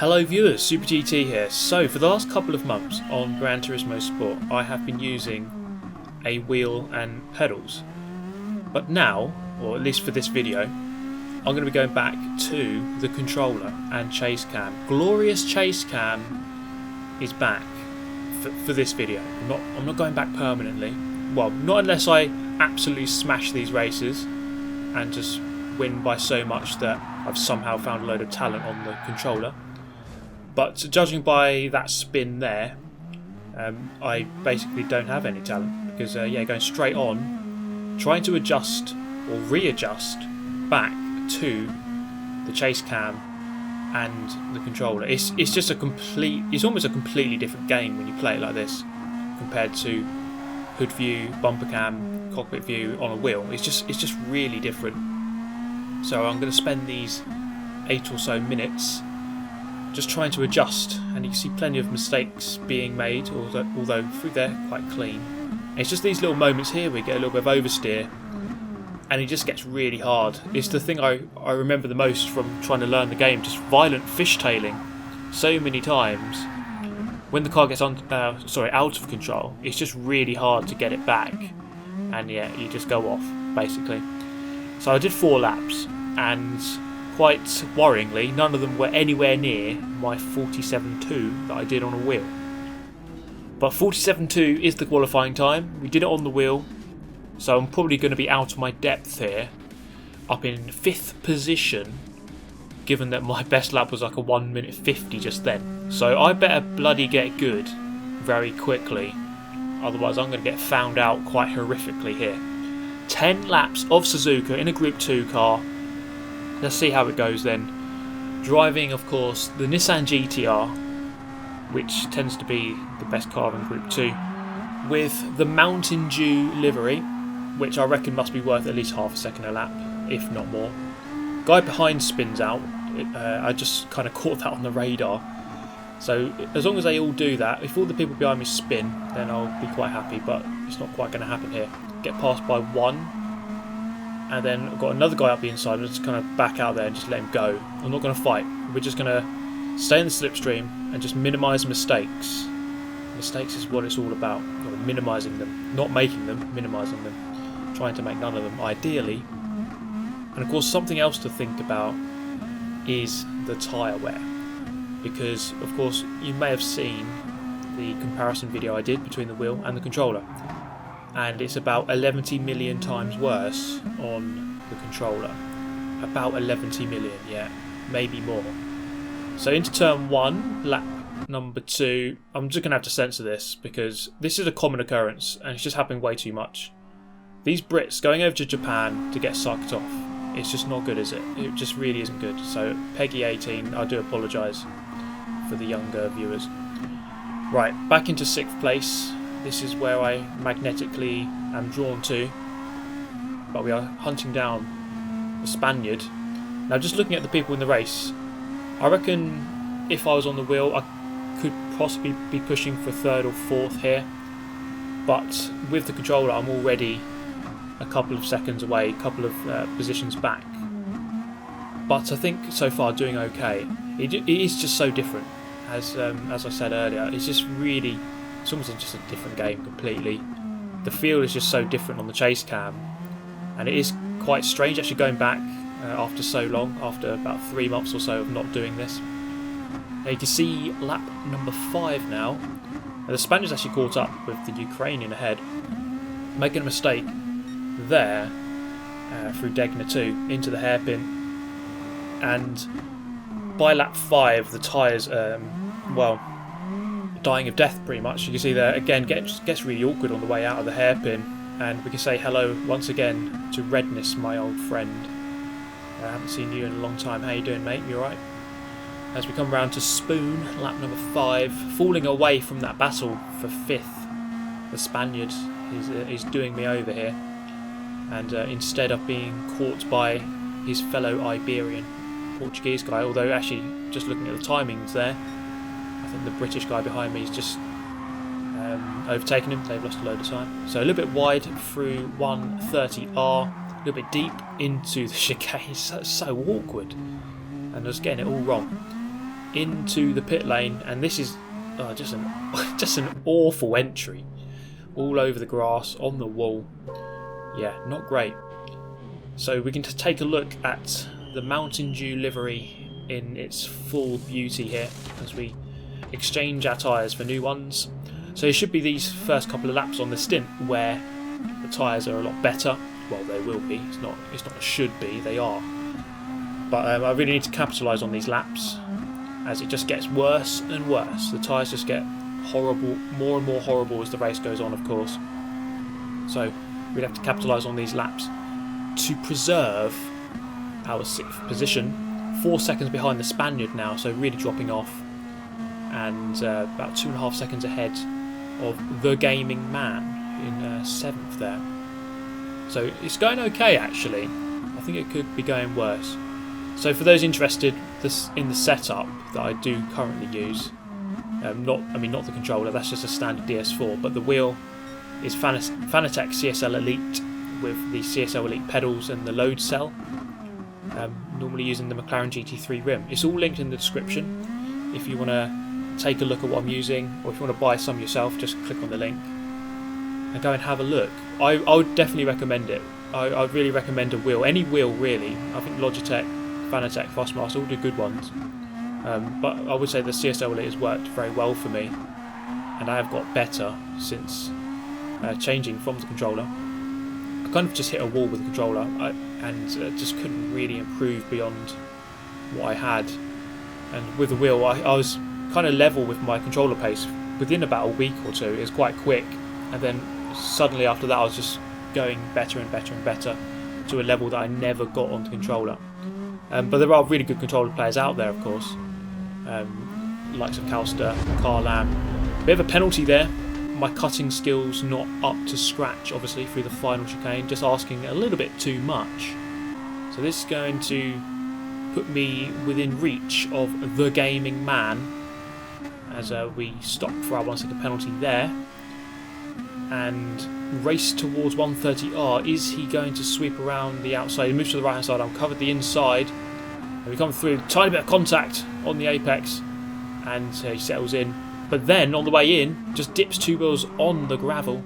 Hello viewers, Super GT here. So for the last couple of months on Gran Turismo Sport I have been using a wheel and pedals. But now, or at least for this video, I'm going to be going back to the controller and chase cam. Glorious chase cam is back for this video. I'm not going back permanently. Well, not unless I absolutely smash these races and just win by so much that I've somehow found a load of talent on the controller. But judging by that spin there, I basically don't have any talent because going straight on, trying to adjust or readjust back to the chase cam and the controller. It's just it's almost a completely different game when you play it like this compared to hood view, bumper cam, cockpit view on a wheel. It's just really different. So I'm going to spend these 8 or so minutes just trying to adjust, and you can see plenty of mistakes being made, although through there quite clean. And it's just these little moments here we get a little bit of oversteer and it just gets really hard. It's the thing I remember the most from trying to learn the game, just violent fishtailing so many times. When the car gets out of control, it's just really hard to get it back, and you just go off basically. So I did 4 laps, and quite worryingly, none of them were anywhere near my 47.2 that I did on a wheel. But 47.2 is the qualifying time. We did it on the wheel, so I'm probably going to be out of my depth here, up in 5th position, given that my best lap was like a 1 minute 50 just then. So I better bloody get good very quickly, otherwise I'm going to get found out quite horrifically here. 10 laps of Suzuka in a Group 2 car. Let's see how it goes then. Driving, of course, the Nissan GTR, which tends to be the best car in Group 2, with the Mountain Dew livery, which I reckon must be worth at least half a second a lap, if not more. Guy behind spins out. I just kind of caught that on the radar. So as long as they all do that, if all the people behind me spin, then I'll be quite happy, but it's not quite going to happen here. Get passed by one, and then I've got another guy up the inside. I'm just kind of back out there and just let him go. I'm not going to fight. We're just going to stay in the slipstream and just minimise mistakes. Mistakes is what it's all about. Or minimising them, not making them, minimising them. Trying to make none of them, ideally. And of course, something else to think about is the tyre wear, because of course you may have seen the comparison video I did between the wheel and the controller, and it's about 11 million times worse on the controller. About 11 million, yeah, maybe more. So into turn 1, lap number 2, I'm just going to have to censor this because this is a common occurrence and it's just happening way too much. These Brits going over to Japan to get sucked off, it's just not good, is it? It just really isn't good. So Peggy 18, I do apologise for the younger viewers. Right, back into 6th place. This is where I magnetically am drawn to, but we are hunting down the Spaniard. Now, just looking at the people in the race, I reckon if I was on the wheel, I could possibly be pushing for 3rd or 4th here, but with the controller, I'm already a couple of seconds away, a couple of positions back. But I think so far doing okay. It is just so different, as I said earlier. It's just really, it's almost just a different game completely. The feel is just so different on the chase cam, and it is quite strange actually going back after so long, after about 3 months or so of not doing this. Now you can see lap number 5 now. The Spaniards actually caught up with the Ukrainian ahead, making a mistake there through Degner 2 into the hairpin, and by lap 5 the tyres dying of death pretty much. You can see there again gets really awkward on the way out of the hairpin, and we can say hello once again to Redness, my old friend. I haven't seen you in a long time. How you doing, mate? You alright? As we come round to Spoon, lap number 5, falling away from that battle for 5th. The Spaniard is doing me over here, and instead of being caught by his fellow Iberian Portuguese guy, although actually just looking at the timings there, I think the British guy behind me is just overtaken him. They've lost a load of time. So a little bit wide through 130R, a little bit deep into the chicane. So awkward, and I was getting it all wrong. into the pit lane, and this is just an awful entry, all over the grass, on the wall. Yeah, not great. So we can take a look at the Mountain Dew livery in its full beauty here as we exchange our tyres for new ones. So it should be these first couple of laps on the stint where the tyres are a lot better. Well, they will be. It's not a should be. They are. But I really need to capitalise on these laps as it just gets worse and worse. The tyres just get horrible, more and more horrible as the race goes on, of course. So we'd have to capitalise on these laps to preserve our 6th position. 4 seconds behind the Spaniard now, so really dropping off. And about 2.5 seconds ahead of the Gaming Man in 7th there. So it's going okay, actually. I think it could be going worse. So for those interested in the setup that I do currently use, not the controller, that's just a standard DS4, but the wheel is Fanatec CSL Elite with the CSL Elite pedals and the load cell, normally using the McLaren GT3 rim. It's all linked in the description if you want to take a look at what I'm using, or if you want to buy some yourself, just click on the link and go and have a look. I would definitely recommend it. I'd really recommend a wheel, any wheel really. I think Logitech, Fanatec, Fastmaster, all the good ones. But I would say the CSL Elite has worked very well for me, and I have got better since changing from the controller. I kind of just hit a wall with the controller and just couldn't really improve beyond what I had. And with the wheel, I was kind of level with my controller pace within about a week or two. It was quite quick, and then suddenly after that I was just going better and better and better to a level that I never got on the controller. But there are really good controller players out there, of course, likes of Calster, Carlam. Bit of a penalty there. My cutting skills not up to scratch, obviously, through the final chicane, just asking a little bit too much. So this is going to put me within reach of the Gaming Man as we stop for our 1 second penalty there and race towards 130R. Is he going to sweep around the outside? He moves to the right hand side. I'm covered the inside, and we come through, tiny bit of contact on the apex, and he settles in. But then on the way in, just dips 2 wheels on the gravel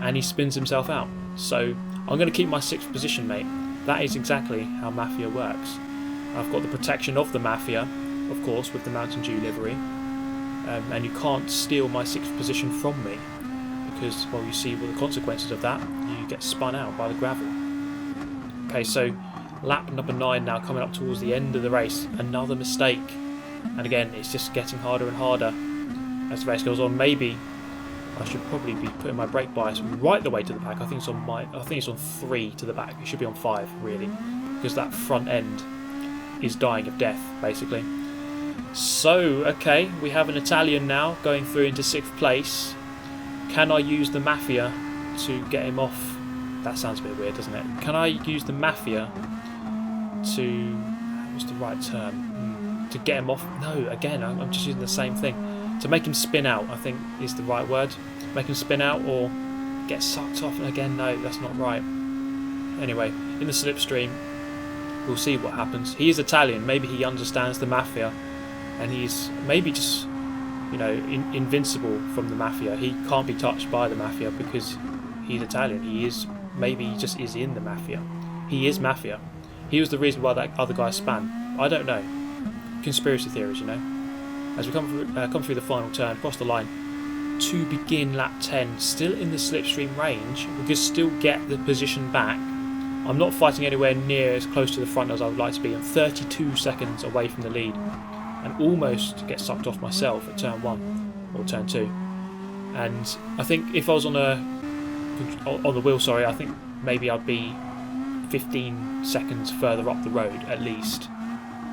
and he spins himself out. So I'm going to keep my 6th position, mate. That is exactly how Mafia works. I've got the protection of the Mafia, of course, with the Mountain Dew livery, and you can't steal my 6th position from me because, well, you see what the consequences of that. You get spun out by the gravel. Okay, so lap number 9 now, coming up towards the end of the race. Another mistake, and again it's just getting harder and harder as the race goes on. Maybe I should probably be putting my brake bias right the way to the back. I think it's on 3 to the back. It should be on 5 really, because that front end is dying of death basically. So okay, we have an Italian now going through into 6th place. Can I use the Mafia to get him off? That sounds a bit weird, doesn't it? Can I use the Mafia to, what's the right term, to get him off? No, again, I'm just using the same thing. To make him spin out, I think is the right word. Make him spin out or get sucked off. And again, no, that's not right. Anyway, in the slipstream, we'll see what happens. He is Italian. Maybe he understands the Mafia, and he's maybe just, invincible from the Mafia. He can't be touched by the Mafia because he's Italian. He just is in the Mafia. He is Mafia. He was the reason why that other guy span. I don't know. Conspiracy theories, As we come through the final turn, across the line, to begin lap 10, still in the slipstream range, we could still get the position back. I'm not fighting anywhere near as close to the front as I would like to be. I'm 32 seconds away from the lead, and almost get sucked off myself at turn 1 or turn 2. And I think if I was on the wheel, I think maybe I'd be 15 seconds further up the road at least,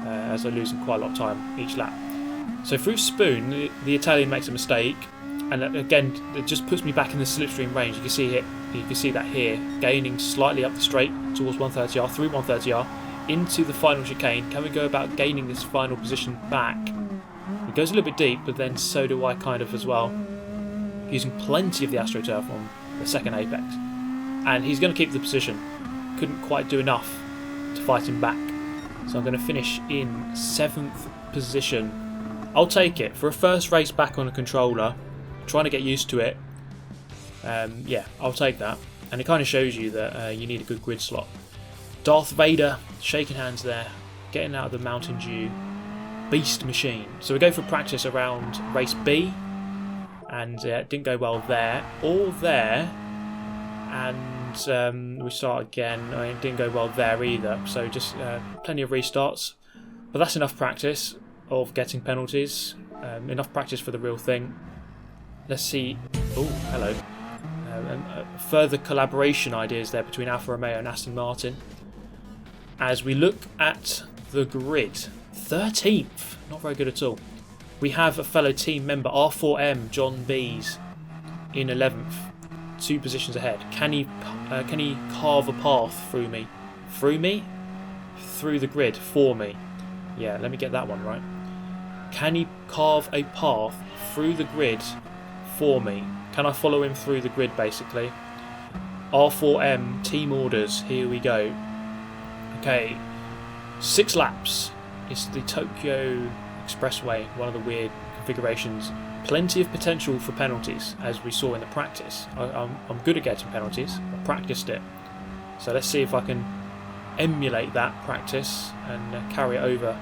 as I'm losing quite a lot of time each lap. So through Spoon, the Italian makes a mistake, and again it just puts me back in the slipstream range. You can see that here, gaining slightly up the straight towards 130R, through 130R, into the final chicane. Can we go about gaining this final position back? It goes a little bit deep, but then so do I kind of as well. Using plenty of the AstroTurf on the second apex, and he's going to keep the position. Couldn't quite do enough to fight him back, so I'm going to finish in 7th position I'll take it. For a first race back on a controller, trying to get used to it, yeah, I'll take that. And it kind of shows you that you need a good grid slot. Darth Vader, shaking hands there, getting out of the Mountain Dew. Beast machine. So we go for practice around race B, and it didn't go well there or there, and we start again. It didn't go well there either, so just plenty of restarts, but that's enough practice of getting penalties, enough practice for the real thing. Let's see. Oh, hello. Further collaboration ideas there between Alfa Romeo and Aston Martin as we look at the grid. 13th, not very good at all. We have a fellow team member, R4M, John Bees, in 11th, 2 positions ahead. Can he carve a path through me? Through me? Through the grid, for me. Yeah, let me get that one right. Can he carve a path through the grid for me? Can I follow him through the grid, basically? R4M, team orders, here we go. Okay, 6 laps. It's the Tokyo Expressway, one of the weird configurations. Plenty of potential for penalties, as we saw in the practice. I'm good at getting penalties. I practiced it. So let's see if I can emulate that practice and carry it over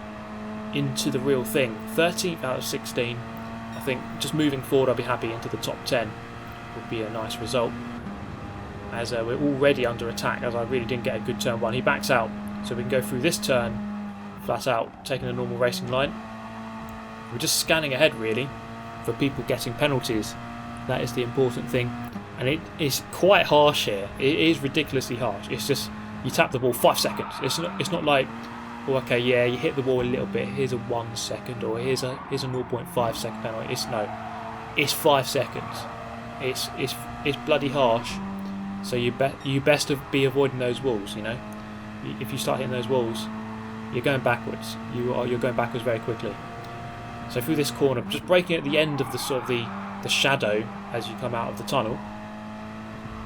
into the real thing. 13th out of 16. I think just moving forward, I'll be happy. Into the top 10 would be a nice result. As we're already under attack, as I really didn't get a good turn 1. He backs out, so we can go through this turn flat out, taking a normal racing line. We're just scanning ahead really for people getting penalties. That is the important thing, and it is quite harsh here. It is ridiculously harsh. It's just you tap the ball 5 seconds. It's not like, oh, okay, yeah, you hit the ball a little bit. Here's a 1 second, or here's a 0.5 second penalty. It's 5 seconds. It's bloody harsh. So you best be avoiding those walls. You know, if you start hitting those walls, you're going backwards. You're going backwards very quickly. So through this corner, just braking at the end of the sort of the shadow as you come out of the tunnel,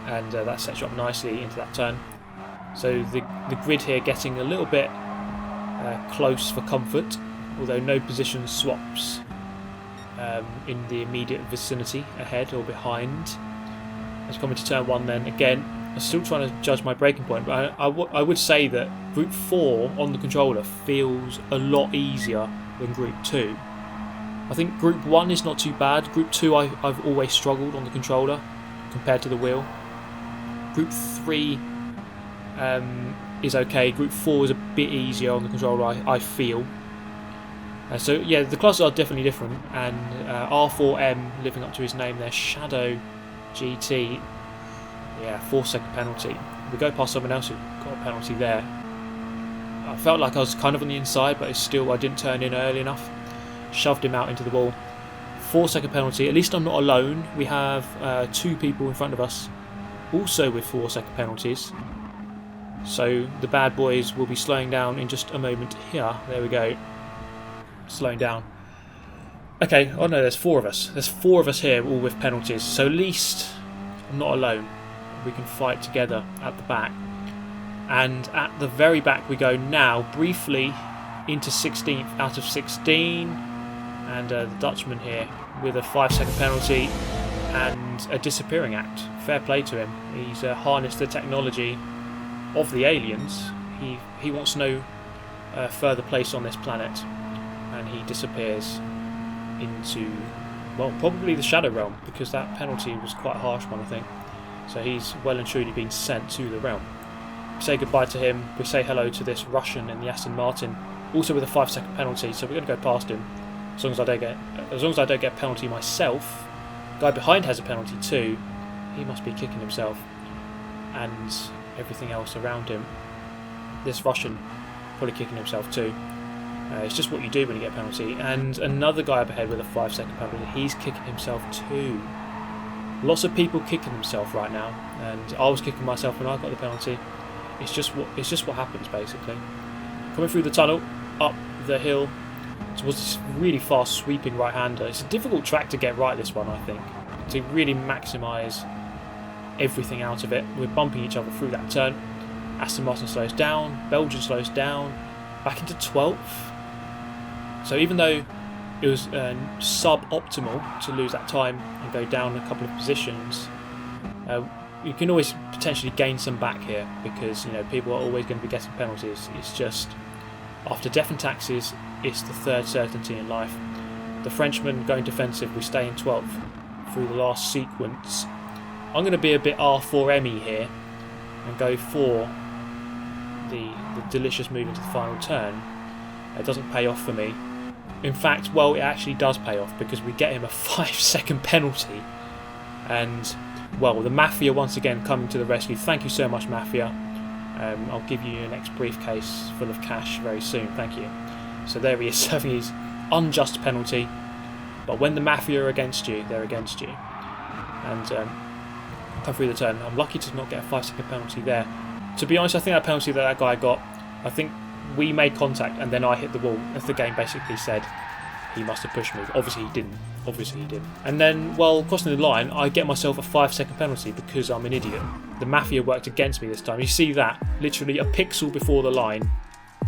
and that sets you up nicely into that turn. So the grid here getting a little bit close for comfort, although no position swaps in the immediate vicinity ahead or behind. As coming to turn 1, then again, I'm still trying to judge my braking point, but I would say that Group 4 on the controller feels a lot easier than Group 2. I think Group 1 is not too bad. Group 2 I've always struggled on the controller compared to the wheel. Group 3 is okay. Group 4 is a bit easier on the controller, I feel. So yeah, the classes are definitely different, and R4M living up to his name there, Shadow GT. Yeah, 4-second penalty. We go past someone else who got a penalty there. I felt like I was kind of on the inside, but I didn't turn in early enough. Shoved him out into the wall. 4-second penalty. At least I'm not alone. We have 2 people in front of us, also with 4-second penalties. So the bad boys will be slowing down in just a moment here. There we go. Slowing down. Okay, oh no, there's 4 of us. There's 4 of us here, all with penalties. So at least I'm not alone. We can fight together at the back. And at the very back we go now, briefly into 16th out of 16. And the Dutchman here with a 5-second penalty and a disappearing act. Fair play to him. He's harnessed the technology of the aliens. He wants no further place on this planet. And he disappears into, well, probably the Shadow Realm, because that penalty was quite a harsh one, I think. So he's well and truly been sent to the realm. We say goodbye to him. We say hello to this Russian in the Aston Martin, also with a 5-second penalty. So we're going to go past him, as long as I don't get a penalty myself. The guy behind has a penalty too. He must be kicking himself, and everything else around him. This Russian probably kicking himself too. It's just what you do when you get a penalty. And another guy up ahead with a 5-second penalty. He's kicking himself too. Lots of people kicking themselves right now, and I was kicking myself when I got the penalty. It's just what happens basically. Coming through the tunnel, up the hill towards this really fast sweeping right-hander. It's a difficult track to get right, this one, I think, to really maximise everything out of it. We're bumping each other through that turn. Aston Martin slows down, Belgian slows down, back into 12th. So even though it was sub-optimal to lose that time and go down a couple of positions. You can always potentially gain some back here because people are always going to be getting penalties. It's just after death and taxes, it's the third certainty in life. The Frenchman going defensive, we stay in 12th through the last sequence. I'm going to be a bit R4M-y here and go for the delicious move into the final turn. It doesn't pay off for me. In fact, well, it actually does pay off because we get him a 5-second penalty. And, well, the Mafia once again coming to the rescue. Thank you so much, Mafia. I'll give you your next briefcase full of cash very soon. Thank you. So there he is serving his unjust penalty. But when the Mafia are against you, they're against you. And come through the turn. I'm lucky to not get a 5-second penalty there. To be honest, I think that penalty that guy got, I think we made contact and then I hit the wall, as the game basically said he must have pushed me. Obviously he didn't. And then, well, crossing the line, I get myself a 5-second penalty because I'm an idiot. The Mafia worked against me this time. You see that? Literally a pixel before the line,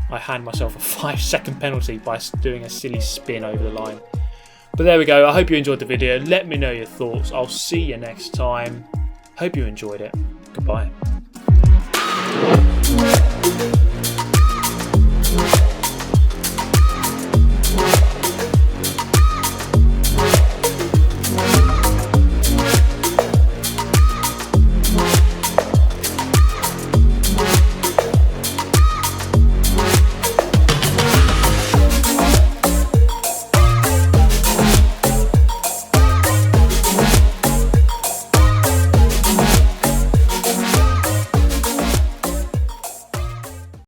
I hand myself a 5-second penalty by doing a silly spin over the line. But there we go. I hope you enjoyed the video. Let me know your thoughts. I'll see you next time. Hope you enjoyed it. Goodbye.